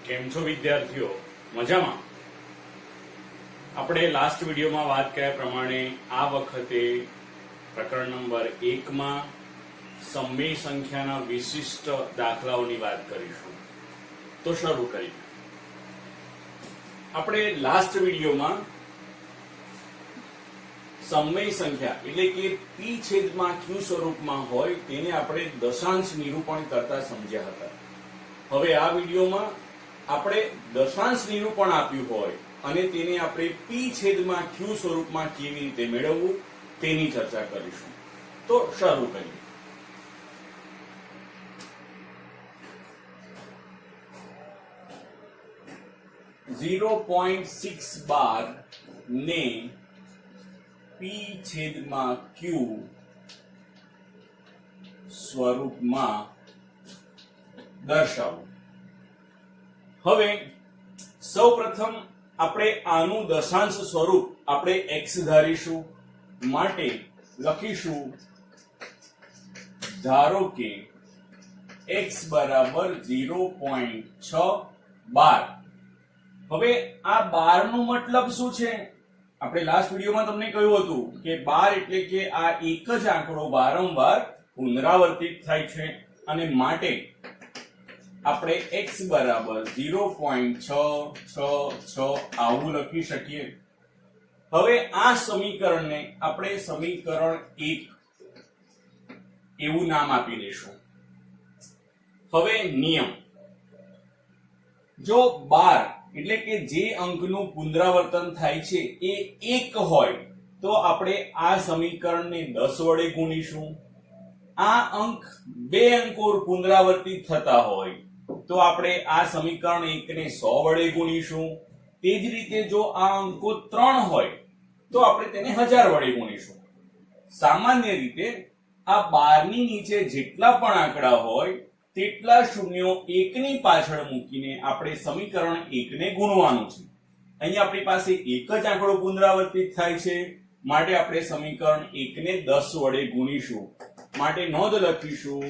કેમ છો વિદ્યાર્થીઓ? મજામાં? આપણે લાસ્ટ વિડીયોમાં વાત કર્યા પ્રમાણે આ વખતે પ્રકરણ નંબર 1 માં સમય સંખ્યાના વિશિષ્ટ દાખલાઓની વાત કરીશું. તો શરૂ કરીએ. આપણે લાસ્ટ વિડીયોમાં સમય સંખ્યા એટલે કે p છેદમાં q સ્વરૂપમાં હોય તેને આપણે દશાંશ નિરૂપણ કરતા સમજ્યા હતા. હવે આ વિડીયોમાં આપણે દશાંશ નિરૂપણ આપ્યું હોય અને તેને આપણે p છેદમાં q સ્વરૂપમાં કેવી રીતે મેળવવું તેની ચર્ચા કરીશું. તો શરૂ કરીએ. .6 ને p છેદમાં q સ્વરૂપમાં દર્શાવવું. હવે સૌપ્રથમ આપણે આનું દશાંશ સ્વરૂપ આપણે x ધારીશું. માટે લખીશું ધારો કે x બરાબર 0.612. હવે આ 12 નો મતલબ શું છે? આપણે લાસ્ટ વિડીયોમાં તમને કહ્યું હતું કે 12 એટલે કે આ એક જ આંકડો વારંવાર પુનરાવર્તિત થાય છે અને માટે આપણે x બરાબર 0.666 આવું લખી શકીએ. હવે આ સમીકરણને આપણે સમીકરણ 1 એવું નામ આપી દઈશું. હવે નિયમ, જો 12 એટલે કે જે અંકનું પુનરાવર્તન થાય છે એ 1 હોય તો આપણે આ સમીકરણને 10 વડે ગુણીશું. આ અંક 2 અંકો પુનરાવર્તિત થતા હોય તો આપણે આ સમીકરણ 1 ને 100 વડે ગુણીશું. તે જ રીતે જો આ અંકો 3 હોય તો આપણે તેને 1000 વડે ગુણીશું. સામાન્ય રીતે આ 12 ની નીચે જેટલા પણ આંકડા હોય તેટલા શૂન્યો 1 ની પાછળ મૂકીને આપણે સમીકરણ 1 ને ગુણવાનું છે. અહીં આપણી પાસે એક જ આંકડો પુનરાવર્તિત થાય છે માટે આપણે સમીકરણ 1 ને 10 વડે ગુણીશું. માટે નોંધ લખીશું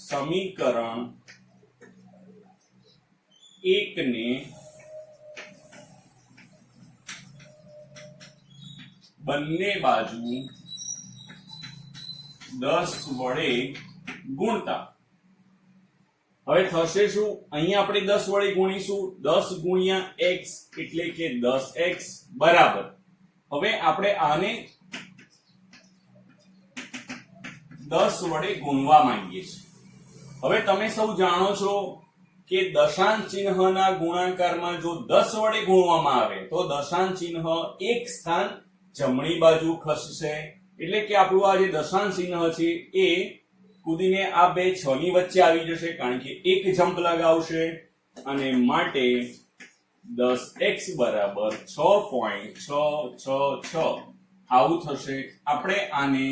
સમીકરણ 1 ને બંને બાજુ 10 વડે ગુણતા. હવે થશે શું? અહીંયા આપણે 10 વડે ગુણીશું. 10 ગુણ્યા x એટલે કે 10x બરાબર. હવે આપણે આને 10 વડે ગુણવા માંગીએ છીએ. હવે તમે સૌ જાણો છો કે દશાંશ ચિહ્નના ગુણાકારમાં જો 10 વડે ગુણવામાં આવે તો દશાંશ ચિહ્ન એક સ્થાન જમણી બાજુ ખસશે. એટલે કે આપણું આ જે દશાંશ ચિહ્ન છે એ કૂદીને આ બે 6 ની વચ્ચે આવી જશે કારણ કે એક જમ્પ લગાવશે અને માટે 10x બરાબર 6.666 આવું થશે. આપણે આને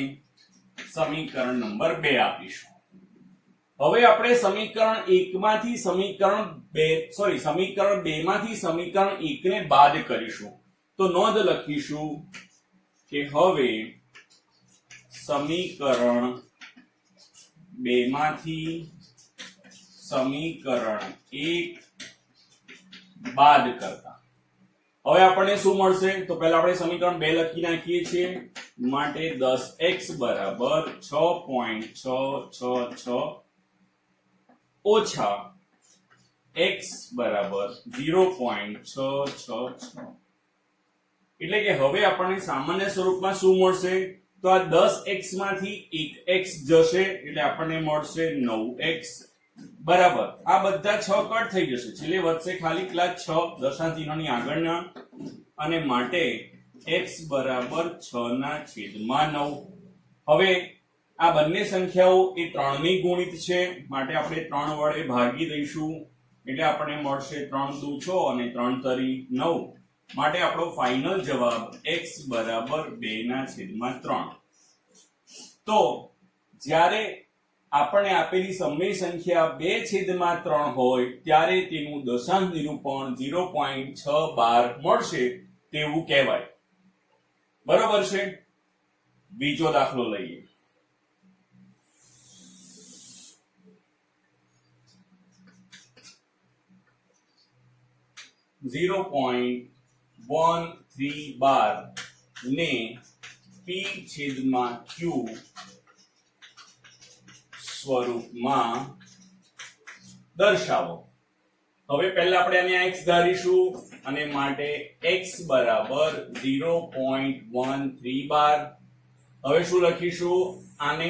સમીકરણ નંબર 2 આપીશું. હવે આપણે સમીકરણ 1 માંથી સમીકરણ 2 માંથી સમીકરણ 1 ને બાદ કરીશું. તો નોંધ લખીશું કે હવે સમીકરણ 2 માંથી સમીકરણ 1 બાદ કરતા હવે આપણને શું મળશે? તો પહેલા આપણે સમીકરણ 2 લખી નાખીએ છીએ. માટે 10x બરાબર 6.666 ઓછા x બરાબર 0.666. એટલે કે હવે આપણને સામાન્ય સ્વરૂપમાં શું મળશે? તો આ 10x માંથી 1x જશે એટલે આપણને મળશે 9x બરાબર. આ બધા 6 કટ થઈ જશે, છેલ્લે વધશે ખાલી કેટલા 6 દશાંશ ચિહ્નની આગળના અને માટે x બરાબર 6/9. હવે આ બંને સંખ્યાઓ એ 3 ની ગુણિત છે માટે આપણે 3 વડે ભાગી દઈશું એટલે આપણને મળશે 3 દુ 6 અને 3 તરી 9. માટે આપણો ફાઇનલ જવાબ x બરાબર 2/3. તો જ્યારે આપણે આપેલી સમય સંખ્યા 2/3 હોય ત્યારે તેનું દશાંશ નિરૂપણ 0.612 મળશે તેવું કહેવાય. બરોબર છે? બીજો દાખલો લઈએ. 0.13 બાર ને p છેદમાં q સ્વરૂપમાં દર્શાવો. હવે પહેલા આપણે આને x ધારીશું અને માટે x બરાબર 0.13 બાર. હવે શું લખીશું? આને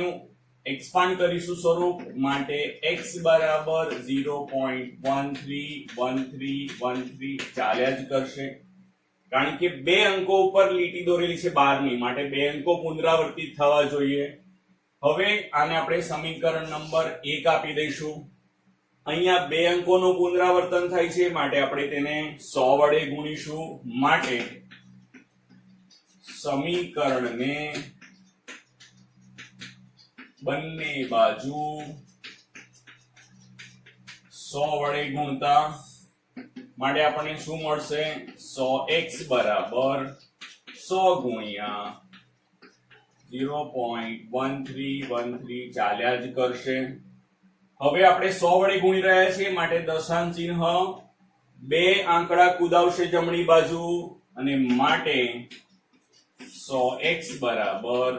એક્સપાન્ડ કરીશું સ્વરૂપ માટે x બરાબર 0.131313 ચાલ્યા જ કરશે, કારણ કે બે અંકો ઉપર લીટી દોરેલી છે 12 ની, માટે બે અંકો પુનરાવર્તિત થવા જોઈએ. હવે આને આપણે સમીકરણ નંબર 1 આપી દઈશું. અહીંયા બે અંકોનું પુનરાવર્તન થાય છે માટે આપણે તેને 100 વડે ગુણીશું. માટે સમીકરણને બંને બાજુ 100 વડે ગુણતા માટે આપણને શું મળશે? 100x બરાબર 100 ગુણ્યા 0.1313 ચાલ્યા જ કરશે. હવે આપણે 100 વડે ગુણી રહ્યા છીએ માટે દશાંશ ચિહ્ન બે આંકડા કુદાવશે જમણી બાજુ અને માટે 100x બરાબર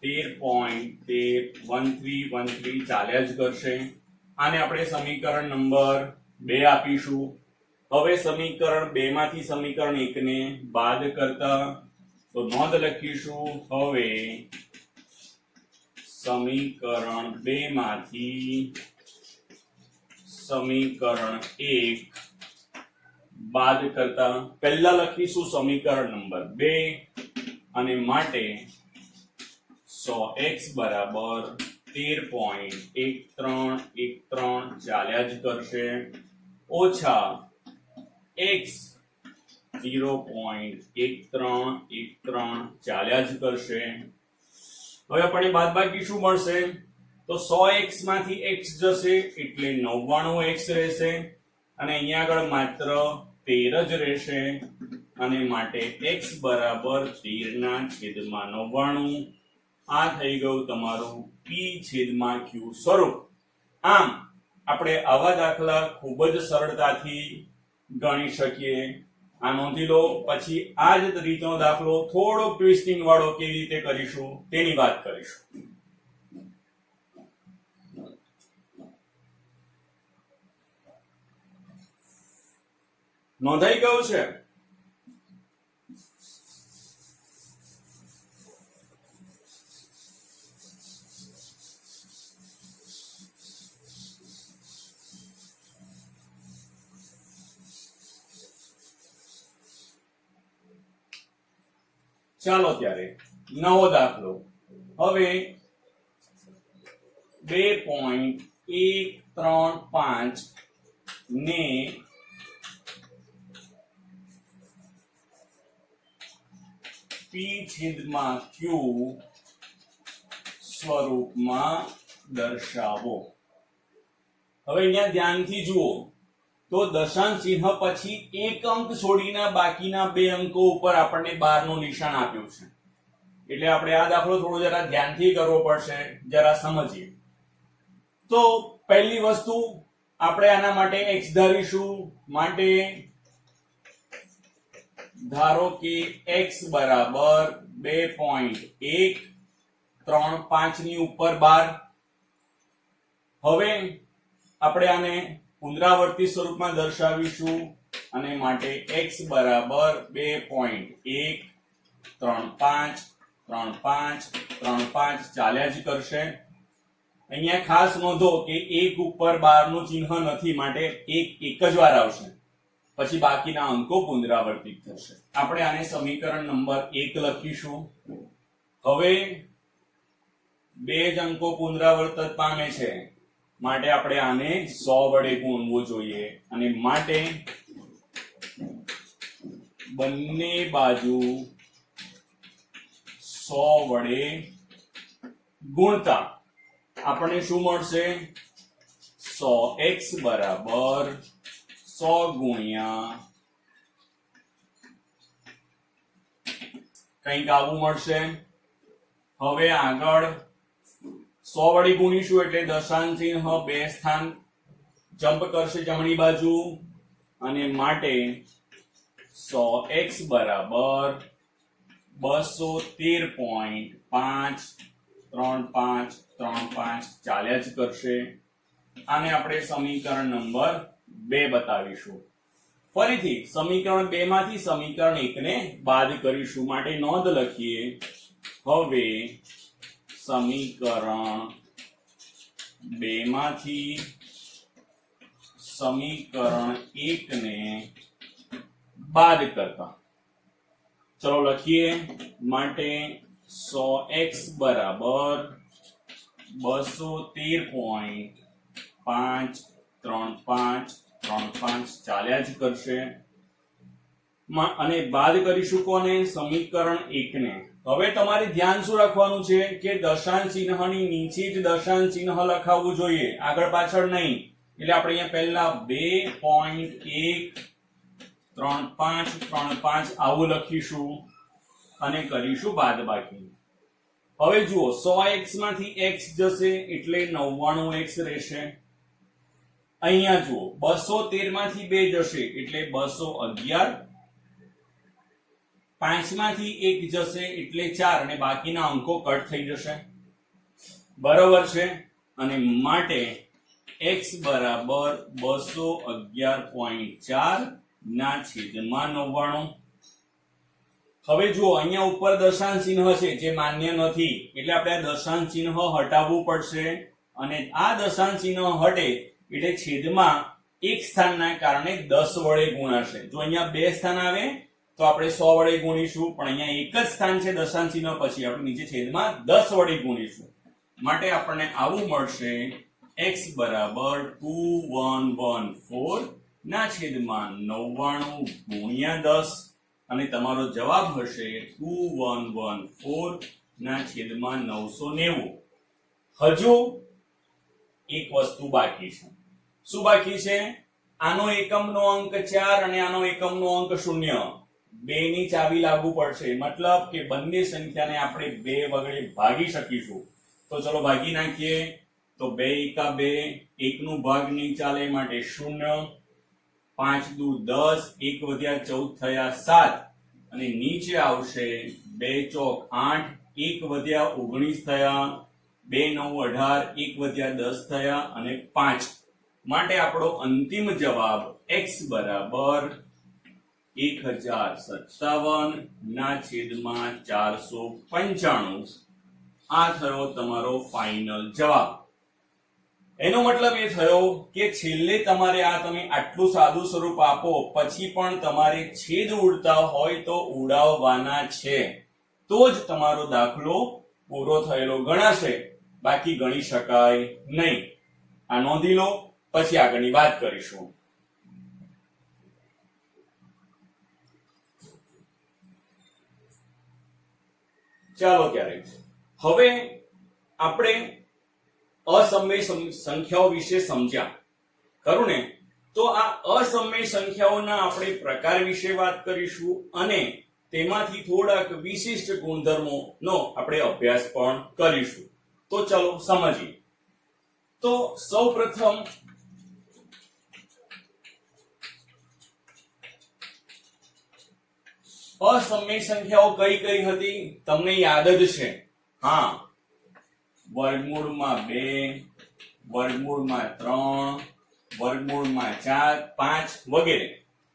13.1313 ચાલ્યા જ કરશે. આને આપણે સમીકરણ નંબર 2 આપીશું. હવે સમીકરણ 2 માંથી સમીકરણ 1 ને બાદ કરતા તો નોંધ લખીશું. હવે સમીકરણ 2 માંથી સમીકરણ 1 બાદ કરતા પહેલા લખીશું સમીકરણ નંબર 2 અને માટે 100x બરાબર 13.1313 ચાલ્યા જ કરશે ઓછા x 0.1313 ચાલ્યા જ કરશે. હવે આપણને બાદબાકી શું મળશે? તો 100x માંથી x જશે એટલે 99x રહેશે અને અહીંયા આગળ માત્ર 13 જ રહેશે અને માટે x બરાબર 13/99. આ થઈ ગયું તમારું p છેદમાં q સ્વરૂપ. આમ આપણે આવા દાખલા ખૂબ જ સરળતાથી ગણી શકીએ. આ નોંધી લો. પછી આ જ રીતનો દાખલો થોડો ટ્વિસ્ટિંગ વાળો કેવી રીતે કરીશું તેની વાત કરીશું. નોંધાઈ ગયું છે? ચાલો ત્યારે નવો દાખલો. હવે 2.135 ને p છેદમાં q સ્વરૂપમાં દર્શાવો. હવે અહીંયા ધ્યાનથી જુઓ તો દશાંશ ચિહ્ન પછી એક અંક છોડીને બાકીના બે અંકો ઉપર આપણને 12 નું નિશાન આપ્યું છે. એટલે આપણે આ દાખલો થોડો જરા ધ્યાનથી કરવો પડશે. જરા સમજીએ. તો પહેલી વસ્તુ આપણે આના માટે x ધારીશું. માટે ધારો કે x બરાબર 2.135 ની ઉપર 12. હવે આપણે આને પુનરાવર્તિત સ્વરૂપમાં દર્શાવીશું અને માટે x બરાબર 2.1353535 ચાલ્યા જ કરશે. અહીંયા ખાસ નોંધો કે 1 ઉપર 12 નું ચિહ્ન નથી, માટે 1 એક જ વાર આવશે, પછી બાકીના અંકો પુનરાવર્તિત થશે. આપણે આને સમીકરણ નંબર 1 લખીશું. હવે બે જ અંકો પુનરાવર્તિત પામે છે માટે આપણે આને 100 વડે ગુણવું જોઈએ અને માટે બંને બાજુ 100 વડે ગુણતા આપણને શું મળશે? 100x બરાબર 100 ગુણ્યા કંઈક આવું મળશે. હવે આગળ 100 વડે ગુણીશું એટલે દશાંશ ચિહ્ન બે સ્થાન જમ્પ કરશે જમણી બાજુ અને માટે 100x બરાબર 213.53535 ચાલ્યા જ કરશે. આને આપણે સમીકરણ નંબર 2 બતાવીશું. ફરીથી સમીકરણ 2 માંથી સમીકરણ 1 ને બાદ કરીશું, માટે નોંધ લખીએ. હવે સમીકરણ 2 માંથી સમીકરણ 1 ને બાદ કરતા ચલો લખીએ. માટે 100x બરાબર 213.53535 ચાલ્યા જ કરશે. અને બાદ કરીશું કોને? સમીકરણ 1 ને. હવે તમારે ધ્યાન શું રાખવાનું છે કે દશાંશ ચિહ્નની નીચે જ દશાંશ ચિહ્ન લખાવવું જોઈએ, આગળ પાછળ નહીં. એટલે આપણે અહીંયા પહેલા 2.13535 આવું લખીશું અને કરીશું બાદબાકી. હવે જુઓ 100x માંથી x જશે એટલે 99x રહેશે. અહીંયા જુઓ 213 માંથી 2 જશે એટલે 211, 5 માંથી 1 જશે એટલે 4 અને બાકીના અંકો કટ થઈ જશે. બરાબર છે. અને માટે x બરાબર 211.4 ના છેદમાં 99. હવે જુઓ અહીંયા ઉપર દશાંશ ચિહ્ન છે જે માન્ય નથી, એટલે આપણે આ દશાંશ ચિહ્ન હટાવવું પડશે. અને આ દશાંશ ચિહ્ન હટે એટલે છેદમાં એક સ્થાનના કારણે 10 વડે ગુણાશે. જો અહીંયા 2 સ્થાન આવે તો આપણે 100 વડે ગુણીશું, પણ અહીંયા એક જ સ્થાન છે દશાંશ ચિહ્ન પછી, આપણે નીચે છેદમાં 10 વડે ગુણીશું. માટે આપણને આવું મળશે x બરાબર 2114 ના છેદમાં 99 ગુણ્યા 10 અને તમારો જવાબ હશે 2114 ના છેદમાં 990. હજુ એક વસ્તુ બાકી છે. શું બાકી છે? આનો એકમનો અંક 4 અને આનો એકમનો અંક 0. બેની ચાવી લાગુ પડશે, મતલબ કે બંને સંખ્યાને આપણે 2 વડે ભાગી શકીશું. તો ચલો ભાગી નાખીએ. તો 2 એકા 2, 1 નું ભાગ નહીં ચાલે માટે 0, 5 દુ 10, 1 વધ્યા 14 થયા 7 અને નીચે આવશે 2 ચોક 8, 1 વધ્યા 19 થયા, 2 9 18, 1 વધ્યા 10 થયા અને 5. માટે આપણો અંતિમ જવાબ x બરાબર 1057 ના છેદમાં 495. આ થયો તમારો ફાઇનલ જવાબ. એનો મતલબ એ થયો કે છેલ્લે તમારે આ તમે આટલું સાદું સ્વરૂપ આપો પછી પણ તમારે છેદ ઉડતા હોય તો ઉડાવવાના છે, તો જ તમારો દાખલો પૂરો થયેલો ગણાશે, બાકી ગણી શકાય નહીં. આ નોંધી લો, પછી આગળની વાત કરીશું. ચાલો ત્યારે હવે આપણે અસમય સંખ્યાઓ વિશે સમજ્યા, ખરું ને? તો આ અસમય સંખ્યાઓના આપણે પ્રકાર વિશે વાત કરીશું અને તેમાંથી થોડાક વિશિષ્ટ ગુણધર્મોનો આપણે અભ્યાસ પણ કરીશું. તો ચલો સમજીએ. તો સૌપ્રથમ અસમય સંખ્યાઓ કઈ કઈ હતી તમને યાદ જ છે? હા, વર્ગમૂળમાં 2, વર્ગમૂળમાં 3, વર્ગમૂળમાં 4, 5 વગેરે.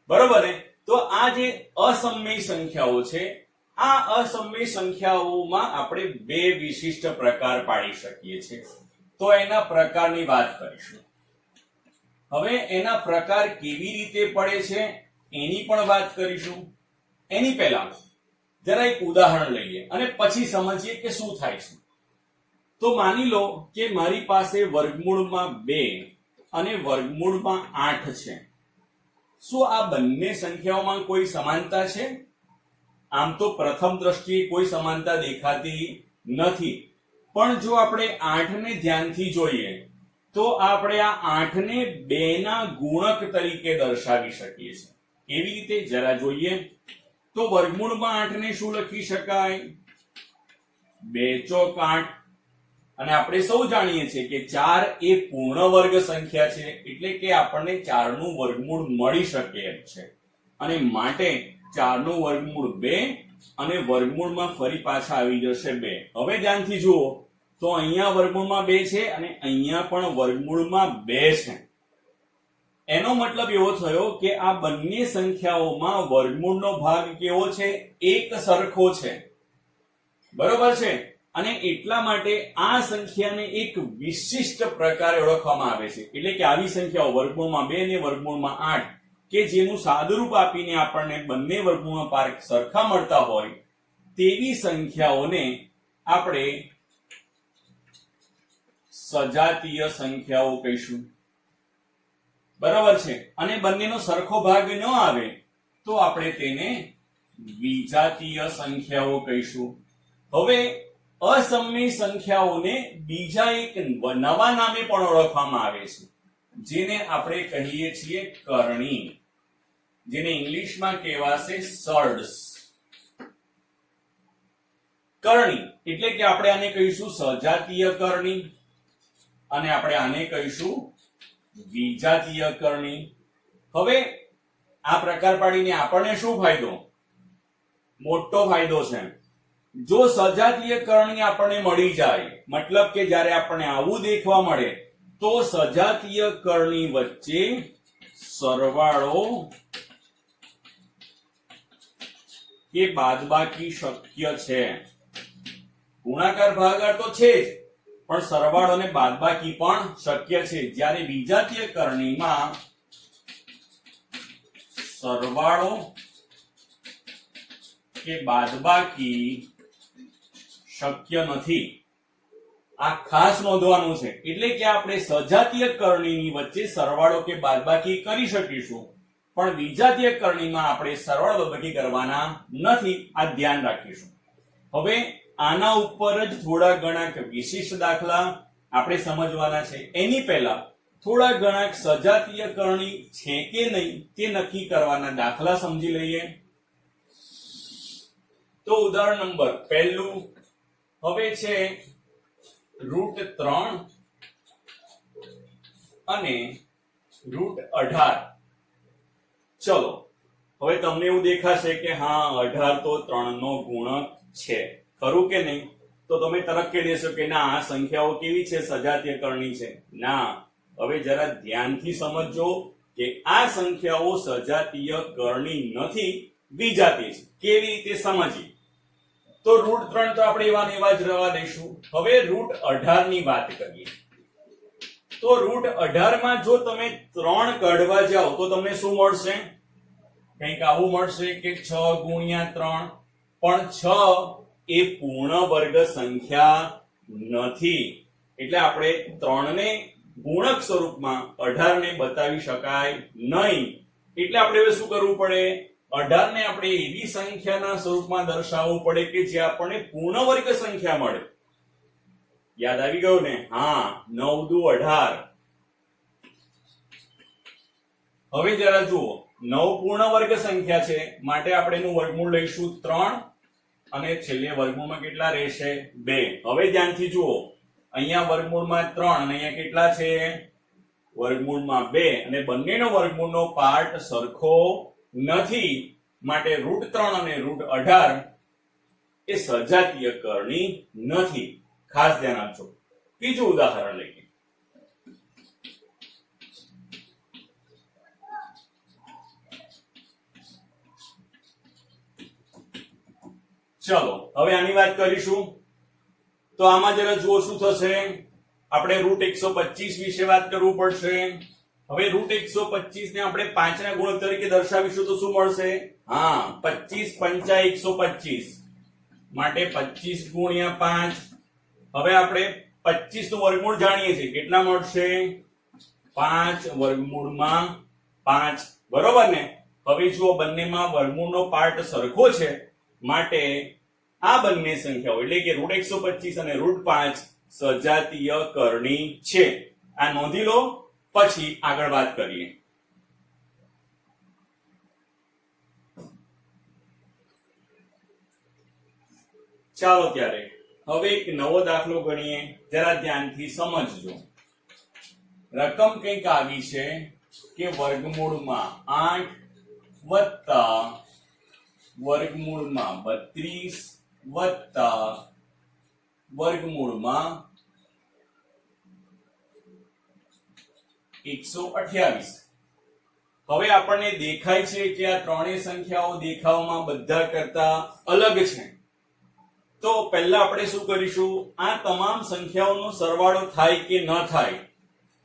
બરોબર ને? તો આ જે અસમય સંખ્યાઓ છે, આ અસમય સંખ્યાઓમાં આપણે 2 વિશિષ્ટ પ્રકાર પાડી શકીએ છીએ. તો એના પ્રકારની વાત કરીશું. હવે એના પ્રકાર કેવી રીતે પડે છે એની પણ વાત કરીશું. એની પહેલા જરા એક ઉદાહરણ લઈએ અને પછી સમજીએ કે શું થાય છે. તો માની લો કે મારી પાસે વર્ગમૂળમાં 2 અને વર્ગમૂળમાં 8 છે. શું આ બંને સંખ્યાઓમાં કોઈ સમાનતા છે? આમ તો પ્રથમ દ્રષ્ટિએ કોઈ સમાનતા દેખાતી નથી, પણ જો આપણે 8 ને ધ્યાનથી જોઈએ તો આપણે આ 8 ને 2 ના ગુણક તરીકે દર્શાવી શકીએ છીએ. કેવી રીતે જરા જોઈએ. તો વર્ગમૂળમાં 8 ને શું લખી શકાય? 2 ચોક 8 અને આપણે સૌ જાણીએ છીએ કે 4 એ પૂર્ણ વર્ગ સંખ્યા છે, એટલે કે આપણને 4 નું વર્ગમૂળ મળી શકે એમ છે, અને માટે 4 નું વર્ગમૂળ 2 અને વર્ગમૂળમાં ફરી પાછા આવી જશે 2. હવે ધ્યાનથી જુઓ તો અહીંયા વર્ગમૂળમાં 2 છે અને અહીંયા પણ વર્ગમૂળમાં 2 છે. એનો મતલબ એવો થયો કે આ બંને સંખ્યાઓમાં વર્ગમૂળનો ભાગ કેવો છે? એક સરખો છે, બરોબર છે. અને એટલા માટે આ સંખ્યાને એક વિશિષ્ટ પ્રકારે ઓળખવામાં આવે છે, એટલે કે આવી સંખ્યાઓ વર્ગમૂળમાં 2 અને વર્ગમૂળમાં 8 કે જેનું સાદુરૂપ આપીને આપણને બંને વર્ગમૂળમાં પાર્ક સરખા મળતા હોય તેવી સંખ્યાઓને આપણે સજાતીય સંખ્યાઓ કહીશું, બરાબર છે. અને બંનેનો સરખો ભાગ ન આવે તો આપણે તેને વિજાતીય સંખ્યાઓ કહીશું. હવે અસમય સંખ્યાઓને બીજા એક નવા નામે પણ ઓળખવામાં આવે છે, જેને આપણે કહીએ છીએ કરણી, જેને ઇંગ્લિશમાં કહેવાશે સર્ડ્સ. કરણી એટલે કે આપણે આને કહીશું સજાતીય કરણી અને આપણે આને કહીશું વિજાતીય કરણી. હવે આ પ્રકાર પાડીને આપણને શું ફાયદો? મોટો ફાયદો છે. જો સજાતીય કરણી આપણને મળી જાય, મતલબ કે જ્યારે આપણને આવું દેખવા મળે તો સજાતીય કરણી વચ્ચે સરવાળો કે બાદબાકી શક્ય છે. ગુણાકાર ભાગાકાર તો છે જ, પણ સરવાળો અને બાદબાકી પણ શક્ય છે. જ્યારે વિજાતીય કરણીમાં સરવાળો કે બાદબાકી શક્ય નથી. આ ખાસ નોંધવાનું છે. એટલે કે આપણે સજાતીય કરણીની વચ્ચે સરવાળો કે બાદબાકી કરી શકીશું, પણ વિજાતીય કરણીમાં આપણે સરવાળો બાદબાકી કરવાના નથી. આ ધ્યાન રાખીશું. હવે આના ઉપર જ થોડા ગણાક વિશિષ્ટ દાખલા આપણે સમજવાના છે. એની પહેલા થોડા ગણાક સજાતીય કરણી છે કે નહીં તે નક્કી કરવાના દાખલા સમજી લઈએ. તો ઉદાહરણ નંબર પહેલું હવે છે √3 અને √18. ચલો, હવે તમને એવું દેખાશે કે હા 18 તો 3 નો ગુણક છે, ખરું કે નહીં? તો તમે તરત કહી દેશો કે ના, આ સંખ્યાઓ કેવી છે? સજાતીય કરણી છે. ના, હવે જરા ધ્યાનથી સમજજો કે આ સંખ્યાઓ સજાતીય કરણી નથી, વિજાતીય છે. કેવી રીતે સમજીએ? તો √3 તો આપણે એવા ને એવા જ રહેવા દઈશું. હવે √18 ની વાત કરીએ તો √18 માં જો તમે 3 કાઢવા જાઓ તો તમને શું મળશે? કંઈક આવું મળશે કે 6 ગુણ્યા 3. પણ 6 એ પૂર્ણ વર્ગ સંખ્યા નથી, એટલે આપણે 3 ને ગુણક સ્વરૂપમાં 18 ને બતાવી શકાય નહીં. એટલે આપણે હવે શું કરવું પડે? 18 ને આપણે એવી સંખ્યાના સ્વરૂપમાં દર્શાવવું પડે કે જે આપણને પૂર્ણ વર્ગ સંખ્યા મળે. યાદ આવી ગયું ને? હા, 9 દુ 18. હવે જરા જુઓ, 9 પૂર્ણ વર્ગ સંખ્યા છે, માટે આપણે એનું વર્ગમૂળ લઈશું 3 અને છેલ્લે વર્ગમૂળમાં કેટલા રહેશે? 2. હવે ધ્યાનથી જુઓ, અહીંયા વર્ગમૂળમાં 3 અને અહીંયા કેટલા છે? વર્ગમૂળમાં 2, અને બંનેનો વર્ગમૂળનો પાર્ટ સરખો નથી, માટે √3 અને √18 એ સજાતીય કરણી નથી. ખાસ ધ્યાન આપજો. બીજું ઉદાહરણ લઈએ. ચલો, હવે આની વાત કરીશું. તો આમાં જરા જુઓ શું થશે. આપણે √125 વિશે વાત કરવું પડશે. હવે √125 ને આપણે 5 ના ગુણક તરીકે દર્શાવીશું તો શું મળશે? હા, 25 પંચા 125, માટે 25 ગુણ્યા 5. હવે આપણે 25 નું વર્ગમૂળ જાણીએ છીએ, કેટલા મળશે? 5 વર્ગમૂળમાં 5, બરોબર ને? હવે જુઓ, બંનેમાં વર્ગમૂળનો પાર્ટ સરખો છે, માટે આ બંને સંખ્યાઓ એટલે કે √125 અને √5 સજાતીય કરણી છે. આ નોંધી લો, પછી આગળ વાત કરીએ. ચાલો ત્યારે હવે એક નવો દાખલો ગણીએ, જરા ધ્યાનથી સમજજો. રકમ કંઈક આવી છે કે વર્ગમૂળમાં 8 વત્તા વર્ગમૂળમાં 32 વત્તા વર્ગમૂળમાં 128. હવે આપણને દેખાય છે કે આ ત્રણેય સંખ્યાઓ દેખાવમાં બધા કરતા અલગ છે. તો પહેલા આપણે શું કરીશું, આ તમામ સંખ્યાઓનો સરવાળો થાય કે ન થાય,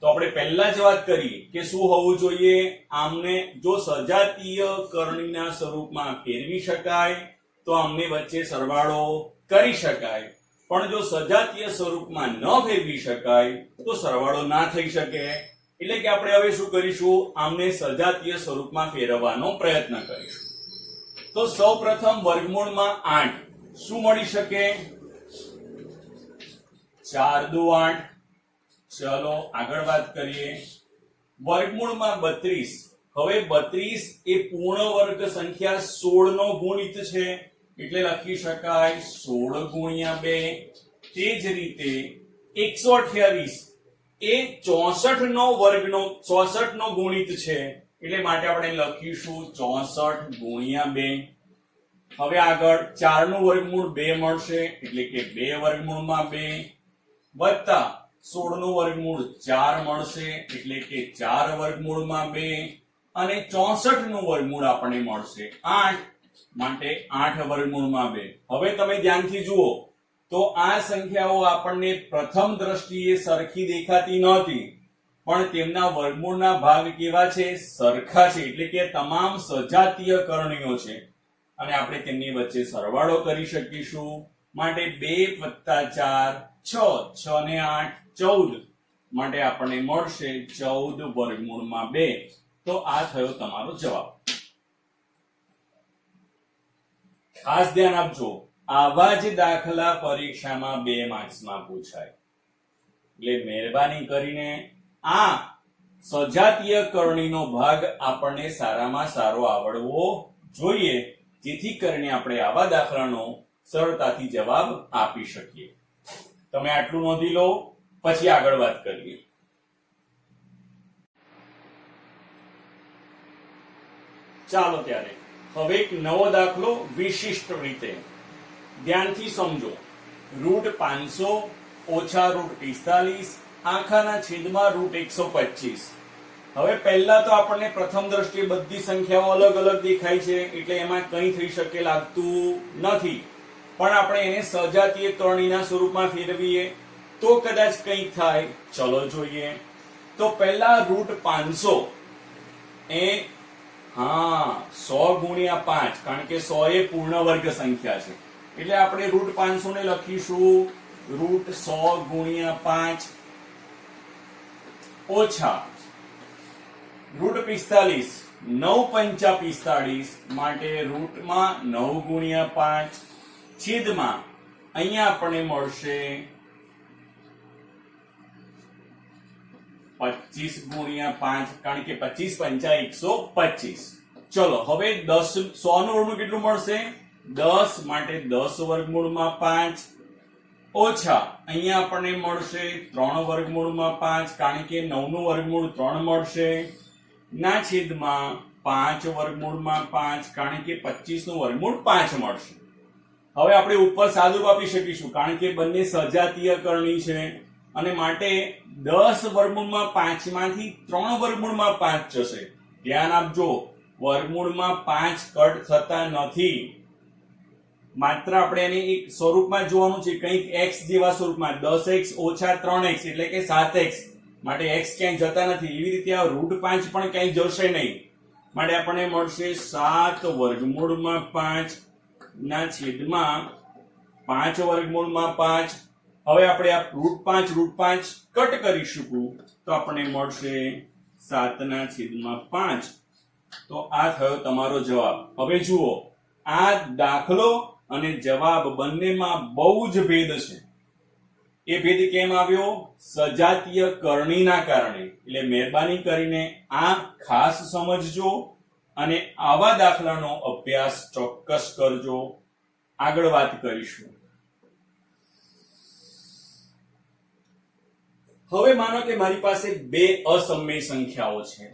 તો આપણે પહેલા જ વાત કરીએ કે શું હોવું જોઈએ. આમને જો સજાતીય કરણીના સ્વરૂપમાં ફેરવી શકાય તો આમને વચ્ચે સરવાળો કરી શકાય, પણ જો સજાતીય સ્વરૂપમાં ન ફેરવી શકાય તો સરવાળો ના થઈ શકે. એટલે કે આપણે હવે શું કરીશું, આમને સજાતીય સ્વરૂપમાં ફેરવવાનો પ્રયત્ન કરીશું. તો સૌપ્રથમ વર્ગમૂળમાં 8 શું મળી શકે, 4 દુ 8. ચલો આગળ વાત કરીએ. વર્ગમૂળમાં 32. હવે 32 એ પૂર્ણ વર્ગ સંખ્યા 16 નો ગુણિત છે, એટલે લખી શકાય 16 ગુણ્યા 2. તે જ રીતે 128 એ 64 નો વર્ગનો 64 નો ગુણિત છે, એટલે માટે આપણે લખીશું 64 ગુણ્યા 2. હવે આગળ 4 નું વર્ગમૂળ 2 મળશે, એટલે કે 2 વર્ગમૂળમાં 2 વત્તા 16 નું વર્ગમૂળ 4 મળશે, એટલે કે 4 વર્ગમૂળમાં 2 અને 64 નું વર્ગમૂળ આપણને મળશે 8, માટે 8 વર્ગમૂળમાં 2. હવે તમે ધ્યાનથી જુઓ તો આ સંખ્યાઓ આપણને પ્રથમ દ્રષ્ટિએ સરખી દેખાતી નહોતી, પણ તેમના વર્ગમૂળના ભાગ કેવા છે, સરખા છે, એટલે કે તમામ સજાતીય કરણીઓ છે અને આપણે તેમની વચ્ચે સરવાળો કરી શકીશું. માટે 2 + 4 6, 6 ને 8 14, માટે આપણને મળશે 14 વર્ગમૂળમાં 2. તો આ થયો તમારો જવાબ. ખાસ ધ્યાન આપજો, આવા જ દાખલા પરીક્ષામાં 2 માર્ક્સમાં પૂછાય, એટલે મહેરબાની કરીને આ સજાતીય કરણીનો ભાગ આપણને સારામાં સારો આવડવો જોઈએ, જેથી કરીને આપણે આવા દાખલાનો સરળતાથી જવાબ આપી શકીએ. તમે આટલું નોંધી લો, પછી આગળ વાત કરીએ. ચાલો ત્યારે હવે એક નવો દાખલો વિશિષ્ટ રીતે ધ્યાનથી સમજો. √500 ઓછા √45 આખાના છેદમાં √125. હવે પહેલા તો આપણને પ્રથમ દ્રષ્ટિએ બધી સંખ્યાઓ અલગ અલગ દેખાય છે, એટલે એમાં કંઈ થઈ શકે લાગતું નથી, પણ આપણે એને સજાતીય કરણીના સ્વરૂપમાં ફેરવીએ તો કદાચ કંઈક થાય. ચલો જોઈએ. તો પહેલા √500 એ 100 ગુણ્યા 5, કારણ કે 100 એ પૂર્ણ વર્ગ સંખ્યા છે, એટલે આપણે √500 ને લખીશું √100 ગુણ્યા 5 ઓછા √45 9 પંચા 45, માટે રૂટમાં 9 ગુણ્યા 5 છેદમાં અહીંયા આપણને મળશે 25 ગુણ્યા 5, કારણ કે 25 પંચા 125. ચલો હવે 100 નું વર્ગમૂળ કેટલું મળશે, 10, માટે 10 વર્ગમૂળમાં 5 ઓછા અહીંયા આપણને મળશે 3 વર્ગમૂળમાં 5, કારણ કે 9 નું વર્ગમૂળ 3 મળશે, ના છેદમાં 5 વર્ગમૂળમાં 5, કારણ કે 25 નું વર્ગમૂળ 5 મળશે. હવે આપણે ઉપર સાદુરૂપ આપી શકીશું, કારણ કે બંને સજાતીય કરણી છે, અને માટે 10 વર્ગમૂળમાં 5 માંથી 3 વર્ગમૂળમાં 5 જશે. ધ્યાન આપજો, વર્ગમૂળમાં 5 કટ થતા નથી, માત્ર આપણે એને એક સ્વરૂપમાં જોવાનું છે, કંઈક x જેવા સ્વરૂપમાં 10x ઓછા 3x, એટલે કે 7x, માટે x ક્યાંય જતા નથી. એવી રીતે આ √5 પણ ક્યાંય જશે નહીં, માટે આપણને મળશે 7 વર્ગમૂળમાં 5 ના છેદમાં 5 વર્ગમૂળમાં 5. હવે આપણે આ √5 કટ કરીશું તો આપણને મળશે 7/5. તો આ થયો તમારો જવાબ. હવે જુઓ, આ દાખલો અને જવાબ બંનેમાં બહુ જ ભેદ છે. એ ભેદ કેમ આવ્યો, સજાતીય કરણીના કારણે. એટલે મહેરબાની કરીને આ ખાસ સમજજો અને આવા દાખલાનો અભ્યાસ ચોક્કસ કરજો. આગળ વાત કરીશું. હવે માનો કે મારી પાસે બે અસમય સંખ્યાઓ છે,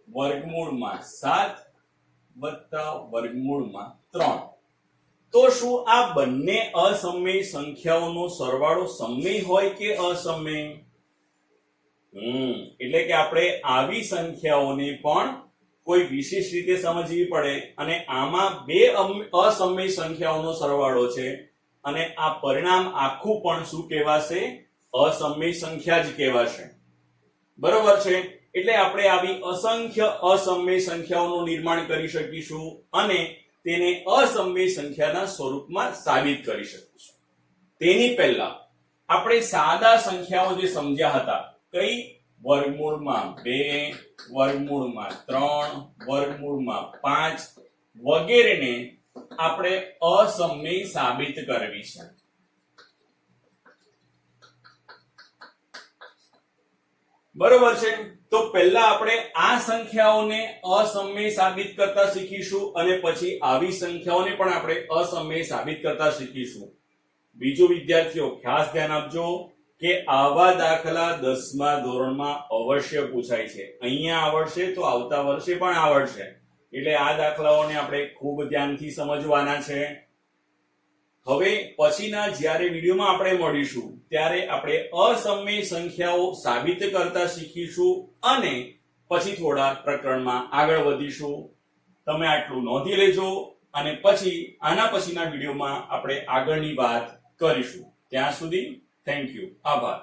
વર્ગમૂળમાં 7 વત્તા વર્ગમૂળમાં 3. તો શું આ બંને અસમય સંખ્યાઓનો સરવાળો સમય હોય કે અસમય? એટલે કે આપણે આવી સંખ્યાઓને પણ કોઈ વિશેષ રીતે સમજવી પડે, અને આમાં બે અસમય સંખ્યાઓનો સરવાળો છે અને આ પરિણામ આખું પણ શું કહેવાશે? અસમય સંખ્યા જ કહેવાશે. બરોબર છે? એટલે આપણે આવી અસંખ્ય અસમય સંખ્યાઓનું નિર્માણ કરી શકીશું અને તેને અસમય સંખ્યાના સ્વરૂપમાં સાબિત કરી શકીશું. તેની પહેલા આપણે સાદા સંખ્યાઓ જે સમજ્યા હતા, કઈ? વર્ગમૂળમાં 2, વર્ગમૂળમાં 3, વર્ગમૂળમાં 5 વગેરેને આપણે અસમય સાબિત કરવી છે. બરોબર છે? તો પહેલા આપણે આ સંખ્યાઓને અસમય સાબિત કરતા શીખીશું અને પછી આવી સંખ્યાઓને પણ આપણે અસમય સાબિત કરતા શીખીશું. બીજું વિદ્યાર્થીઓ ખાસ ધ્યાન આપજો કે આવા દાખલા 10મા ધોરણમાં અવશ્ય પૂછાય છે. અહીંયા આવડશે તો આવતા વર્ષે પણ આવડશે. એટલે આ દાખલાઓને આપણે ખૂબ ધ્યાનથી સમજવાના છે. હવે પછીના જ્યારે વિડીયોમાં આપણે મળીશું ત્યારે આપણે અસમય સંખ્યાઓ સાબિત કરતા શીખીશું અને પછી થોડા પ્રકરણમાં આગળ વધીશું. તમે આટલું નોંધી લેજો અને પછી આના પછીના વિડીયોમાં આપણે આગળની વાત કરીશું. ત્યાં સુધી થેન્ક યુ. આભાર.